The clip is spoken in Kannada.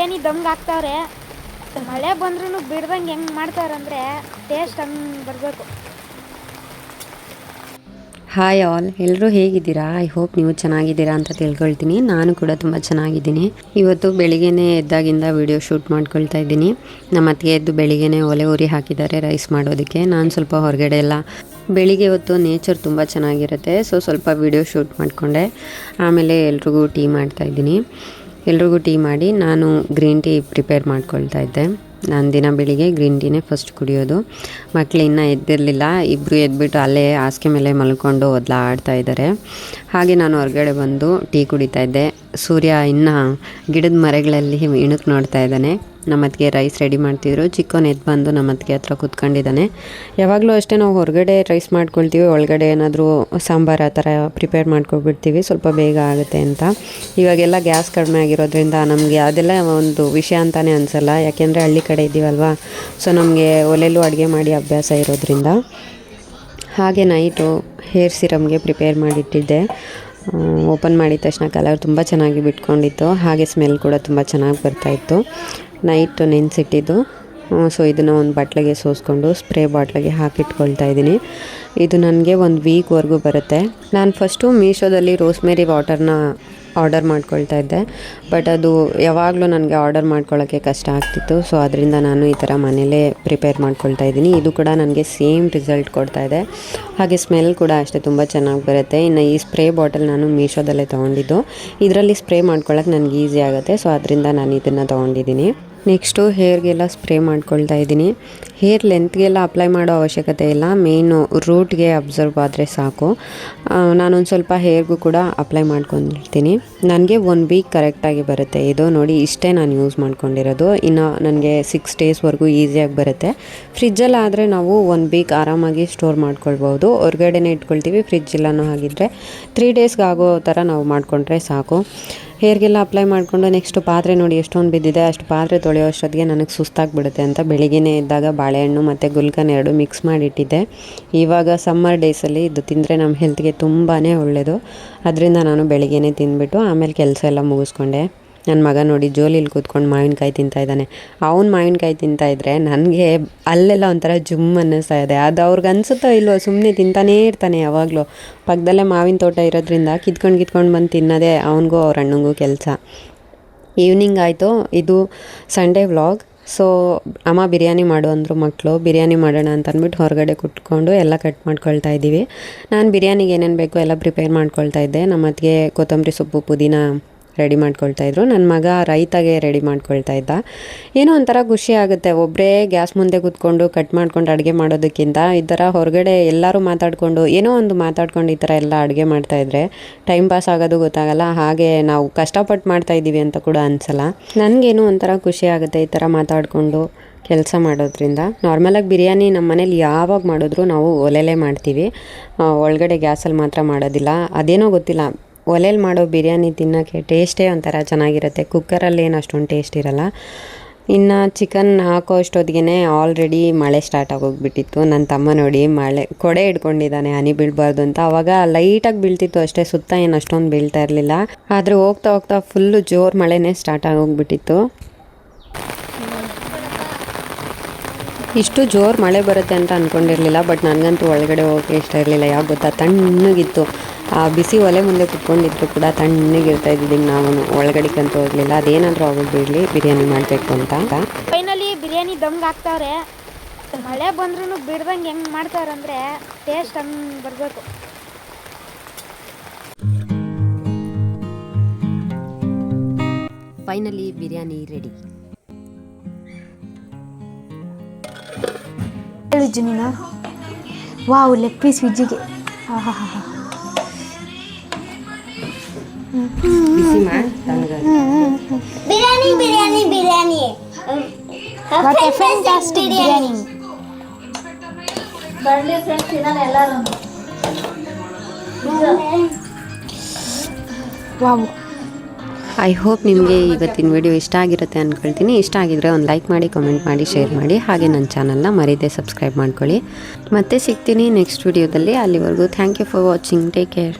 ಬಿರಿಯಾನಿ ದಮ್ಗೆ ಹಾಕ್ತಾವ್ರೆ. ಮಳೆ ಬಂದ್ರೂ ಬಿಡ್ದಂಗೆ ಹೆಂಗೆ ಮಾಡ್ತಾವ್ರೆ ಅಂದರೆ ಟೇಸ್ಟ್ ಹಂಗೆ ಬರಬೇಕು. ಹಾಯ್ ಆಲ್, ಎಲ್ಲರೂ ಹೇಗಿದ್ದೀರಾ? ಐ ಹೋಪ್ ನೀವು ಚೆನ್ನಾಗಿದ್ದೀರಾ ಅಂತ ತಿಳ್ಕೊಳ್ತೀನಿ. ನಾನು ಕೂಡ ತುಂಬ ಚೆನ್ನಾಗಿದ್ದೀನಿ. ಇವತ್ತು ಬೆಳಿಗ್ಗೆನೇ ಎದ್ದಾಗಿಂದ ವಿಡಿಯೋ ಶೂಟ್ ಮಾಡ್ಕೊಳ್ತಾ ಇದ್ದೀನಿ. ನಮ್ಮ ಅತ್ತಿಗೆ ಎದ್ದು ಬೆಳಿಗ್ಗೆನೇ ಒಲೆ ಉರಿ ಹಾಕಿದ್ದಾರೆ ರೈಸ್ ಮಾಡೋದಕ್ಕೆ. ನಾನು ಸ್ವಲ್ಪ ಹೊರಗಡೆ ಎಲ್ಲ ಬೆಳಿಗ್ಗೆ ಹೊತ್ತು ನೇಚರ್ ತುಂಬ ಚೆನ್ನಾಗಿರುತ್ತೆ, ಸೊ ಸ್ವಲ್ಪ ವಿಡಿಯೋ ಶೂಟ್ ಮಾಡಿಕೊಂಡೆ. ಆಮೇಲೆ ಎಲ್ರಿಗೂ ಟೀ ಮಾಡ್ತಾಯಿದ್ದೀನಿ. ಎಲ್ರಿಗೂ ಟೀ ಮಾಡಿ ನಾನು ಗ್ರೀನ್ ಟೀ ಪ್ರಿಪೇರ್ ಮಾಡ್ಕೊಳ್ತಾ ಇದ್ದೆ. ನಾನು ದಿನ ಬೆಳಿಗ್ಗೆ ಗ್ರೀನ್ ಟೀನೇ ಫಸ್ಟ್ ಕುಡಿಯೋದು. ಮಕ್ಕಳು ಇನ್ನೂ ಎದ್ದಿರಲಿಲ್ಲ, ಇಬ್ಬರು ಎದ್ಬಿಟ್ಟು ಅಲ್ಲೇ ಹಾಸಿಗೆ ಮೇಲೆ ಮಲ್ಕೊಂಡು ಒದ್ಲಾಡ್ತಾ ಇದ್ದಾರೆ. ಹಾಗೆ ನಾನು ಹೊರಗಡೆ ಬಂದು ಟೀ ಕುಡಿತಾ ಇದ್ದೆ. ಸೂರ್ಯ ಇನ್ನೂ ಗಿಡದ ಮರಗಳಲ್ಲಿ ಇಣುಕು ನೋಡ್ತಾ ಇದ್ದಾನೆ. ನಮ್ಮತ್ತಿಗೆ ರೈಸ್ ರೆಡಿ ಮಾಡ್ತಿದ್ರು. ಚಿಕ್ಕವನು ಎದ್ದು ಬಂದು ನಮ್ಮತ್ತಿಗೆ ಹತ್ರ ಕೂತ್ಕೊಂಡಿದ್ದಾನೆ. ಯಾವಾಗಲೂ ಅಷ್ಟೇ ನಾವು ಹೊರಗಡೆ ರೈಸ್ ಮಾಡ್ಕೊಳ್ತೀವಿ, ಒಳಗಡೆ ಏನಾದರೂ ಸಾಂಬಾರು ಆ ಥರ ಪ್ರಿಪೇರ್ ಮಾಡ್ಕೊಬಿಡ್ತೀವಿ, ಸ್ವಲ್ಪ ಬೇಗ ಆಗುತ್ತೆ ಅಂತ. ಇವಾಗೆಲ್ಲ ಗ್ಯಾಸ್ ಕಡಿಮೆ ಆಗಿರೋದ್ರಿಂದ ನಮಗೆ ಅದೆಲ್ಲ ಒಂದು ವಿಷಯ ಅಂತಲೇ ಅನಿಸಲ್ಲ, ಯಾಕೆಂದರೆ ಹಳ್ಳಿ ಕಡೆ ಇದ್ದೀವಲ್ವ. ಸೊ ನಮಗೆ ಒಲೆಯಲ್ಲೂ ಅಡುಗೆ ಮಾಡಿ ಅಭ್ಯಾಸ ಇರೋದ್ರಿಂದ. ಹಾಗೆ ನೈಟು ಹೇರ್ ಸಿರಮ್ಗೆ ಪ್ರಿಪೇರ್ ಮಾಡಿಟ್ಟಿದ್ದೆ. ಓಪನ್ ಮಾಡಿದ ತಕ್ಷಣ ಕಲರ್ ತುಂಬ ಚೆನ್ನಾಗಿ ಬಿಟ್ಕೊಂಡಿತ್ತು, ಹಾಗೆ ಸ್ಮೆಲ್ ಕೂಡ ತುಂಬ ಚೆನ್ನಾಗಿ ಬರ್ತಾಯಿತ್ತು. ನೈಟ್ ನೆನೆಸಿಟ್ಟಿದ್ದು. ಸೊ ಇದನ್ನು ಒಂದು ಬಟ್ಲಿಗೆ ಸೋಸ್ಕೊಂಡು ಸ್ಪ್ರೇ ಬಾಟ್ಲಿಗೆ ಹಾಕಿಟ್ಕೊಳ್ತಾ ಇದ್ದೀನಿ. ಇದು ನನಗೆ ಒಂದು ವೀಕ್ವರೆಗೂ ಬರುತ್ತೆ. ನಾನು ಫಸ್ಟು ಮೀಶೋದಲ್ಲಿ ರೋಸ್ಮೇರಿ ವಾಟರ್ನ ಆರ್ಡರ್ ಮಾಡ್ಕೊಳ್ತಾ ಇದ್ದೆ, ಬಟ್ ಅದು ಯಾವಾಗಲೂ ನನಗೆ ಆರ್ಡರ್ ಮಾಡ್ಕೊಳ್ಳೋಕ್ಕೆ ಕಷ್ಟ ಆಗ್ತಿತ್ತು. ಸೊ ಅದರಿಂದ ನಾನು ಈ ಥರ ಮನೇಲೇ ಪ್ರಿಪೇರ್ ಮಾಡ್ಕೊಳ್ತಾ ಇದ್ದೀನಿ. ಇದು ಕೂಡ ನನಗೆ ಸೇಮ್ ರಿಸಲ್ಟ್ ಕೊಡ್ತಾ ಇದೆ, ಹಾಗೆ ಸ್ಮೆಲ್ ಕೂಡ ಅಷ್ಟೇ ತುಂಬ ಚೆನ್ನಾಗಿ ಬರುತ್ತೆ. ಇನ್ನು ಈ ಸ್ಪ್ರೇ ಬಾಟಲ್ ನಾನು ಮೀಶೋದಲ್ಲೇ ತೊಗೊಂಡಿದ್ದು. ಇದರಲ್ಲಿ ಸ್ಪ್ರೇ ಮಾಡ್ಕೊಳ್ಳೋಕೆ ನನಗೆ ಈಸಿ ಆಗುತ್ತೆ, ಸೊ ಅದರಿಂದ ನಾನು ಇದನ್ನು ತೊಗೊಂಡಿದ್ದೀನಿ. ನೆಕ್ಸ್ಟು ಹೇರ್ಗೆಲ್ಲ ಸ್ಪ್ರೇ ಮಾಡ್ಕೊಳ್ತಾ ಇದ್ದೀನಿ. ಹೇರ್ ಲೆಂತ್ಗೆಲ್ಲ ಅಪ್ಲೈ ಮಾಡೋ ಅವಶ್ಯಕತೆ ಇಲ್ಲ, ಮೇಯ್ನು ರೂಟ್ಗೆ ಅಬ್ಸರ್ವ್ ಆದರೆ ಸಾಕು. ನಾನೊಂದು ಸ್ವಲ್ಪ ಹೇರ್ಗೂ ಕೂಡ ಅಪ್ಲೈ ಮಾಡ್ಕೊಂಡಿರ್ತೀನಿ. ನನಗೆ 1 ವೀಕ್ ಕರೆಕ್ಟಾಗಿ ಬರುತ್ತೆ. ಇದು ನೋಡಿ, ಇಷ್ಟೇ ನಾನು ಯೂಸ್ ಮಾಡ್ಕೊಂಡಿರೋದು. ಇನ್ನು ನನಗೆ 6 ಡೇಸ್ವರೆಗೂ ಈಸಿಯಾಗಿ ಬರುತ್ತೆ. ಫ್ರಿಜ್ಜಲ್ಲಾದರೆ ನಾವು 1 ವೀಕ್ ಆರಾಮಾಗಿ ಸ್ಟೋರ್ ಮಾಡ್ಕೊಳ್ಬೋದು. ಹೊರಗಡೆನೇ ಇಟ್ಕೊಳ್ತೀವಿ, ಫ್ರಿಜ್ ಇಲ್ಲನೋ ಹಾಗಿದ್ರೆ 3 ಡೇಸ್ಗೆ ಆಗೋ ಥರ ನಾವು ಮಾಡಿಕೊಂಡ್ರೆ ಸಾಕು. ಹೇರ್ಗೆಲ್ಲ ಅಪ್ಲೈ ಮಾಡಿಕೊಂಡು ನೆಕ್ಸ್ಟು ಪಾತ್ರೆ ನೋಡಿ ಎಷ್ಟೊಂದು ಬಿದ್ದಿದೆ. ಅಷ್ಟು ಪಾತ್ರೆ ತೊಳೆಯೋ ಅಷ್ಟೊತ್ತಿಗೆ ನನಗೆ ಸುಸ್ತಾಗಿಬಿಡುತ್ತೆ ಅಂತ ಬೆಳಿಗ್ಗೆನೇ ಇದ್ದಾಗ ಬಾಳೆಹಣ್ಣು ಮತ್ತು ಗುಲ್ಕನ್ 2 ಮಿಕ್ಸ್ ಮಾಡಿಟ್ಟಿದ್ದೆ. ಇವಾಗ ಸಮ್ಮರ್ ಡೇಸಲ್ಲಿ ಇದು ತಿಂದರೆ ನಮ್ಮ ಹೆಲ್ತ್ಗೆ ತುಂಬಾ ಒಳ್ಳೆಯದು. ಅದರಿಂದ ನಾನು ಬೆಳಿಗ್ಗೆನೇ ತಿಂದ್ಬಿಟ್ಟು ಆಮೇಲೆ ಕೆಲಸ ಎಲ್ಲ ಮುಗಿಸ್ಕೊಂಡೆ. ನನ್ನ ಮಗ ನೋಡಿ ಜೋಲಿಲಿ ಕೂತ್ಕೊಂಡು ಮಾವಿನಕಾಯಿ ತಿಂತಾಯಿದ್ದಾನೆ. ಅವ್ನು ಮಾವಿನಕಾಯಿ ತಿಂತಾಯಿದ್ರೆ ನನಗೆ ಅಲ್ಲೆಲ್ಲ ಒಂಥರ ಜುಮ್ ಅನ್ನಿಸ್ತಾ ಇದೆ. ಅದು ಅವ್ರಿಗೆ ಅನಿಸುತ್ತೋ ಇಲ್ವೋ, ಸುಮ್ಮನೆ ತಿಂತಾನೇ ಇರ್ತಾನೆ ಯಾವಾಗಲೂ. ಪಕ್ಕದಲ್ಲೇ ಮಾವಿನ ತೋಟ ಇರೋದ್ರಿಂದ ಕಿತ್ಕೊಂಡು ಬಂದು ತಿನ್ನೋದೇ ಅವನಿಗೂ ಅವ್ರ ಅಣ್ಣಂಗೂ ಕೆಲಸ. ಈವ್ನಿಂಗ್ ಆಯಿತು. ಇದು ಸಂಡೇ ವ್ಲಾಗ್. ಸೊ ಅಮ್ಮ ಬಿರಿಯಾನಿ ಮಾಡು ಅಂದರು ಮಕ್ಕಳು. ಬಿರಿಯಾನಿ ಮಾಡೋಣ ಅಂತ ಅಂದ್ಬಿಟ್ಟು ಹೊರಗಡೆ ಕುಟ್ಕೊಂಡು ಎಲ್ಲ ಕಟ್ ಮಾಡ್ಕೊಳ್ತಾ ಇದ್ದೀವಿ. ನಾನು ಬಿರಿಯಾನಿಗೆ ಏನೇನು ಬೇಕೋ ಎಲ್ಲ ಪ್ರಿಪೇರ್ ಮಾಡ್ಕೊಳ್ತಾ ಇದ್ದೆ. ನಮ್ಮ ಅತ್ತಿಗೆ ಕೊತ್ತಂಬರಿ ಸೊಪ್ಪು ಪುದೀನ ರೆಡಿ ಮಾಡ್ಕೊಳ್ತಾಯಿದ್ರು. ನನ್ನ ಮಗ ರೈತಾಗೆ ರೆಡಿ ಮಾಡ್ಕೊಳ್ತಾ ಇದ್ದ. ಏನೋ ಒಂಥರ ಖುಷಿ ಆಗುತ್ತೆ, ಒಬ್ಬರೇ ಗ್ಯಾಸ್ ಮುಂದೆ ಕೂತ್ಕೊಂಡು ಕಟ್ ಮಾಡ್ಕೊಂಡು ಅಡುಗೆ ಮಾಡೋದಕ್ಕಿಂತ ಈ ಥರ ಹೊರಗಡೆ ಎಲ್ಲರೂ ಮಾತಾಡಿಕೊಂಡು ಏನೋ ಒಂದು ಮಾತಾಡ್ಕೊಂಡು ಈ ಥರ ಎಲ್ಲ ಅಡುಗೆ ಮಾಡ್ತಾಯಿದ್ರೆ ಟೈಮ್ ಪಾಸ್ ಆಗೋದು ಗೊತ್ತಾಗಲ್ಲ, ಹಾಗೆ ನಾವು ಕಷ್ಟಪಟ್ಟು ಮಾಡ್ತಾಯಿದ್ದೀವಿ ಅಂತ ಕೂಡ ಅನಿಸಲ್ಲ. ನನಗೇನೋ ಒಂಥರ ಖುಷಿ ಆಗುತ್ತೆ ಈ ಥರ ಮಾತಾಡಿಕೊಂಡು ಕೆಲಸ ಮಾಡೋದ್ರಿಂದ. ನಾರ್ಮಲಾಗಿ ಬಿರಿಯಾನಿ ನಮ್ಮ ಮನೇಲಿ ಯಾವಾಗ ಮಾಡಿದ್ರು ನಾವು ಒಲೆಲೇ ಮಾಡ್ತೀವಿ, ಒಳಗಡೆ ಗ್ಯಾಸಲ್ಲಿ ಮಾತ್ರ ಮಾಡೋದಿಲ್ಲ. ಅದೇನೋ ಗೊತ್ತಿಲ್ಲ, ಒಲೆಯಲ್ಲಿ ಮಾಡೋ ಬಿರಿಯಾನಿ ತಿನ್ನೋಕ್ಕೆ ಟೇಸ್ಟೇ ಒಂಥರ ಚೆನ್ನಾಗಿರುತ್ತೆ. ಕುಕ್ಕರಲ್ಲಿ ಏನು ಅಷ್ಟೊಂದು ಟೇಸ್ಟ್ ಇರಲ್ಲ. ಇನ್ನು ಚಿಕನ್ ಹಾಕೋ ಅಷ್ಟೊತ್ತಿಗೆ ಆಲ್ರೆಡಿ ಮಳೆ ಸ್ಟಾರ್ಟ್ ಆಗೋಗ್ಬಿಟ್ಟಿತ್ತು. ನನ್ನ ತಮ್ಮ ನೋಡಿ ಕೊಡೆ ಹಿಡ್ಕೊಂಡಿದ್ದಾನೆ ಹನಿ ಬೀಳಬಾರ್ದು ಅಂತ. ಆವಾಗ ಲೈಟಾಗಿ ಬೀಳ್ತಿತ್ತು ಅಷ್ಟೇ, ಸುತ್ತ ಏನು ಅಷ್ಟೊಂದು ಬೀಳ್ತಾ ಇರಲಿಲ್ಲ. ಆದರೆ ಹೋಗ್ತಾ ಹೋಗ್ತಾ ಫುಲ್ಲು ಜೋರು ಮಳೆನೇ ಸ್ಟಾರ್ಟ್ ಆಗೋಗ್ಬಿಟ್ಟಿತ್ತು. ಇಷ್ಟು ಜೋರು ಮಳೆ ಬರುತ್ತೆ ಅಂತ ಅಂದ್ಕೊಂಡಿರಲಿಲ್ಲ, ಬಟ್ ನನಗಂತೂ ಒಳಗಡೆ ಹೋಗೋಕ್ಕೆ ಇಷ್ಟ ಇರಲಿಲ್ಲ. ಯಾಕೆ ಗೊತ್ತಾ, ತಣ್ಣಗಿತ್ತು. ಆ ಬಿಸಿ ಒಲೆ ಮುಂದೆ ಕುತ್ಕೊಂಡಿದ್ರು ಕೂಡ ತಣ್ಣಗಿರ್ತಾ ಇದ್ದಿದ್ದು. ನಾವು ಒಳಗಡೆಗಂತೂ ಹೋಗಲಿಲ್ಲ. ಅದೇನಾದರೂ ಆಗೋಗಿ ಬಿಡಲಿ, ಬಿರಿಯಾನಿ ಮಾಡಬೇಕು ಅಂತ. ಫೈನಲಿ ಬಿರಿಯಾನಿ ದಮ್ಗೆ ಹಾಕ್ತಾವ್ರೆ. ಮಳೆ ಬಂದ್ರೂ ಬಿಡ್ದಂಗೆ ಹೆಂಗೆ ಮಾಡ್ತಾವ್ರೆ ಅಂದರೆ ಟೇಸ್ಟ್ ಹಂಗೆ ಬರಬೇಕು. Finally biryani ready. ನೀನು ವಾವ್, ಲೆಗ್ ಪೀಸ್ ವಿಜ್ಜಿಗೆ. ಹಾ ಹಾ ಹಾ ಹಾ ಬಿಸಿ ಮಾಡಿ ಬಿರಿಯಾನಿ ಬಿರಿಯಾನಿ ಬಿರಿಯಾನಿ ಫ್ಯಾಂಟಾಸ್ಟಿಕ್ ಬಿರಿಯಾನಿ. ಬರ್ಲಿ ಫ್ರೆಂಡ್ಸ್, ತಿನ್ನೋಣ ಎಲ್ಲರೂ. ವಾವ್. ಐ ಹೋಪ್ ನಿಮಗೆ ಇವತ್ತಿನ ವಿಡಿಯೋ ಇಷ್ಟ ಆಗಿರುತ್ತೆ ಅಂದ್ಕೊಳ್ತೀನಿ. ಇಷ್ಟ ಆಗಿದ್ರೆ ಒಂದು ಲೈಕ್ ಮಾಡಿ, ಕಮೆಂಟ್ ಮಾಡಿ, ಶೇರ್ ಮಾಡಿ. ಹಾಗೆ ನನ್ನ ಚಾನಲ್ನ ಮರೀದೆ ಸಬ್ಸ್ಕ್ರೈಬ್ ಮಾಡ್ಕೊಳ್ಳಿ. ಮತ್ತೆ ಸಿಗ್ತೀನಿ ನೆಕ್ಸ್ಟ್ ವಿಡಿಯೋದಲ್ಲಿ. ಅಲ್ಲಿವರೆಗೂ thank you for watching. Take care.